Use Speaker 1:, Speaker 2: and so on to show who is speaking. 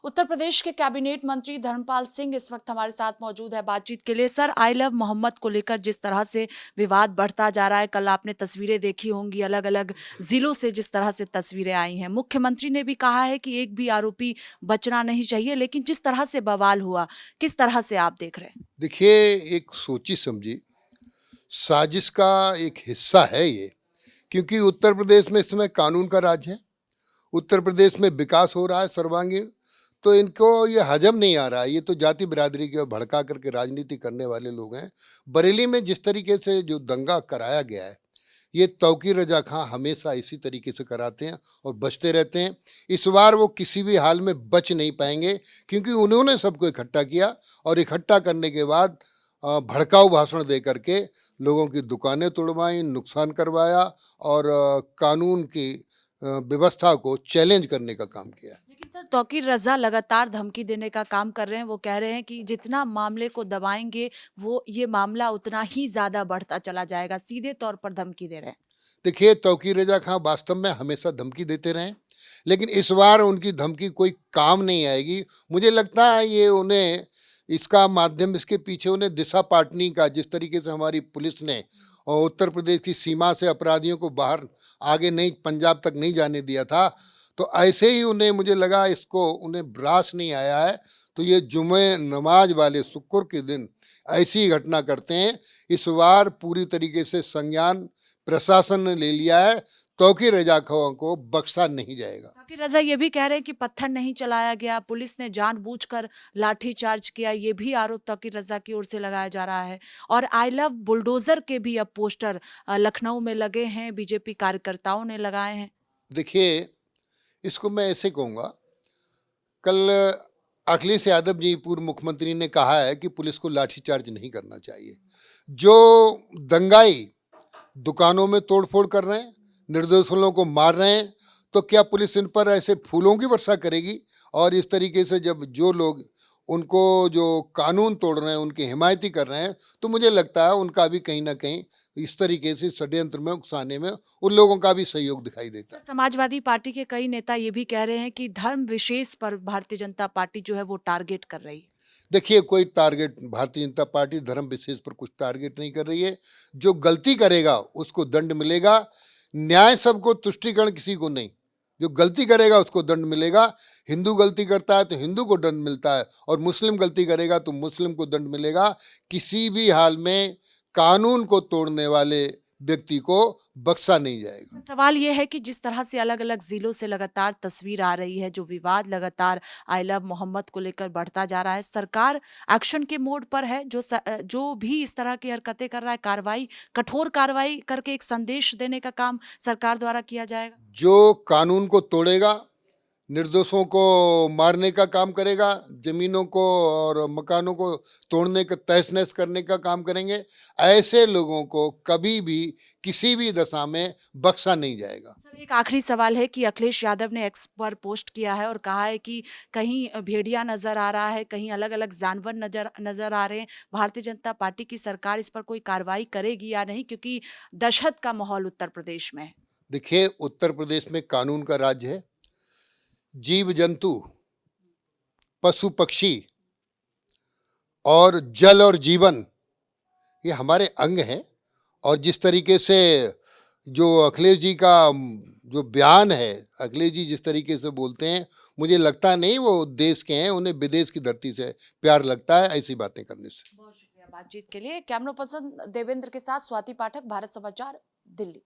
Speaker 1: उत्तर प्रदेश के कैबिनेट मंत्री धर्मपाल सिंह इस वक्त हमारे साथ मौजूद है बातचीत के लिए। सर, आई लव मोहम्मद को लेकर जिस तरह से विवाद बढ़ता जा रहा है, कल आपने तस्वीरें देखी होंगी, अलग अलग जिलों से जिस तरह से तस्वीरें आई हैं। मुख्यमंत्री ने भी कहा है कि एक भी आरोपी बचना नहीं चाहिए, लेकिन जिस तरह से बवाल हुआ, किस तरह से आप देख रहे हैं?
Speaker 2: देखिए, एक सोची समझी साजिश का एक हिस्सा है ये। क्योंकि उत्तर प्रदेश में इस समय कानून का राज है, उत्तर प्रदेश में विकास हो रहा है सर्वांगीण। तो इनको ये हजम नहीं आ रहा है। ये तो जाति बिरादरी के भड़का करके राजनीति करने वाले लोग हैं। बरेली में जिस तरीके से जो दंगा कराया गया है, ये तौकीर रजा खां हमेशा इसी तरीके से कराते हैं और बचते रहते हैं। इस बार वो किसी भी हाल में बच नहीं पाएंगे, क्योंकि उन्होंने सबको इकट्ठा किया और इकट्ठा करने के बाद भड़काऊ भाषण दे करके लोगों की दुकानें तोड़वाई, नुकसान करवाया और कानून की व्यवस्था को चैलेंज करने का काम किया।
Speaker 1: लेकिन सर, तौकीर रजा लगातार धमकी देने का काम कर रहे हैं। वो कह रहे हैं कि जितना मामले को दबाएंगे, वो ये मामला उतना ही ज्यादा बढ़ता चला जाएगा। सीधे तौर पर धमकी दे रहे हैं।
Speaker 2: देखिए, तौकीर रजा खां वास्तव में हमेशा धमकी देते रहे, लेकिन इस बार उनकी धमकी कोई काम नहीं आएगी। मुझे लगता है ये उन्हें इसका माध्यम, इसके पीछे उन्हें दिशा पाटनी का, जिस तरीके से हमारी पुलिस ने और उत्तर प्रदेश की सीमा से अपराधियों को बाहर आगे नहीं, पंजाब तक नहीं जाने दिया था, तो ऐसे ही उन्हें, मुझे लगा इसको उन्हें भ्रास नहीं आया है। तो ये जुमे नमाज वाले शुक्र के दिन ऐसी ही घटना करते हैं। इस बार पूरी तरीके से संज्ञान प्रशासन ने ले लिया है। तौकीर रजा खां को बख्शा नहीं जाएगा।
Speaker 1: तौकीर रजा ये भी कह रहे हैं कि पत्थर नहीं चलाया गया, पुलिस ने जानबूझकर लाठीचार्ज किया। ये भी आरोप तौकीर रजा की ओर से लगाया जा रहा है। और आई लव बुलडोजर के भी अब पोस्टर लखनऊ में लगे हैं, बीजेपी कार्यकर्ताओं ने लगाए हैं।
Speaker 2: देखिए, इसको मैं ऐसे कहूँगा, कल अखिलेश यादव जी पूर्व मुख्यमंत्री ने कहा है कि पुलिस को लाठीचार्ज नहीं करना चाहिए। जो दंगाई दुकानों में तोड़फोड़ कर रहे हैं, निर्दोष लोगों को मार रहे हैं, तो क्या पुलिस इन पर ऐसे फूलों की वर्षा करेगी? और इस तरीके से जब जो लोग उनको, जो कानून तोड़ रहे हैं, उनकी हिमायती कर रहे हैं, तो मुझे लगता है उनका भी कहीं ना कहीं इस तरीके से षड्यंत्र में उकसाने में उन लोगों का भी सहयोग दिखाई देता है।
Speaker 1: समाजवादी पार्टी के कई नेता ये भी कह रहे हैं कि धर्म विशेष पर भारतीय जनता पार्टी जो है वो टारगेट कर रही है।
Speaker 2: देखिए, कोई टारगेट भारतीय जनता पार्टी धर्म विशेष पर कुछ टारगेट नहीं कर रही है। जो गलती करेगा उसको दंड मिलेगा। न्याय सबको, तुष्टिकरण किसी को नहीं। जो गलती करेगा उसको दंड मिलेगा। हिंदू गलती करता है तो हिंदू को दंड मिलता है, और मुस्लिम गलती करेगा तो मुस्लिम को दंड मिलेगा। किसी भी हाल में कानून को तोड़ने वाले व्यक्ति को बख्शा नहीं जाएगा।
Speaker 1: सवाल ये है कि जिस तरह से अलग अलग जिलों से लगातार तस्वीर आ रही है, जो विवाद लगातार आई लव मोहम्मद को लेकर बढ़ता जा रहा है, सरकार एक्शन के मोड पर है। जो भी इस तरह की हरकतें कर रहा है, कार्रवाई, कठोर कार्रवाई करके एक संदेश देने का काम सरकार द्वारा किया जाएगा।
Speaker 2: जो कानून को तोड़ेगा, निर्दोषों को मारने का काम करेगा, जमीनों को और मकानों को तोड़ने का, तहस नहस करने का काम करेंगे, ऐसे लोगों को कभी भी किसी भी दशा में बख्शा नहीं जाएगा।
Speaker 1: सर, एक आखिरी सवाल है कि अखिलेश यादव ने एक्स पर पोस्ट किया है और कहा है कि कहीं भेड़िया नजर आ रहा है, कहीं अलग अलग जानवर नजर नजर आ रहे हैं। भारतीय जनता पार्टी की सरकार इस पर कोई कार्रवाई करेगी या नहीं, क्योंकि दहशत का माहौल उत्तर प्रदेश में है।
Speaker 2: देखिए, उत्तर प्रदेश में कानून का राज्य है। जीव जंतु, पशु पक्षी और जल और जीवन, ये हमारे अंग हैं। और जिस तरीके से जो अखिलेश जी का जो बयान है, अखिलेश जी जिस तरीके से बोलते हैं, मुझे लगता नहीं वो देश के हैं। उन्हें विदेश की धरती से प्यार लगता है ऐसी बातें करने से।
Speaker 1: बहुत शुक्रिया बातचीत के लिए। कैमरा पर्सन देवेंद्र के साथ स्वाति पाठक, भारत समाचार, दिल्ली।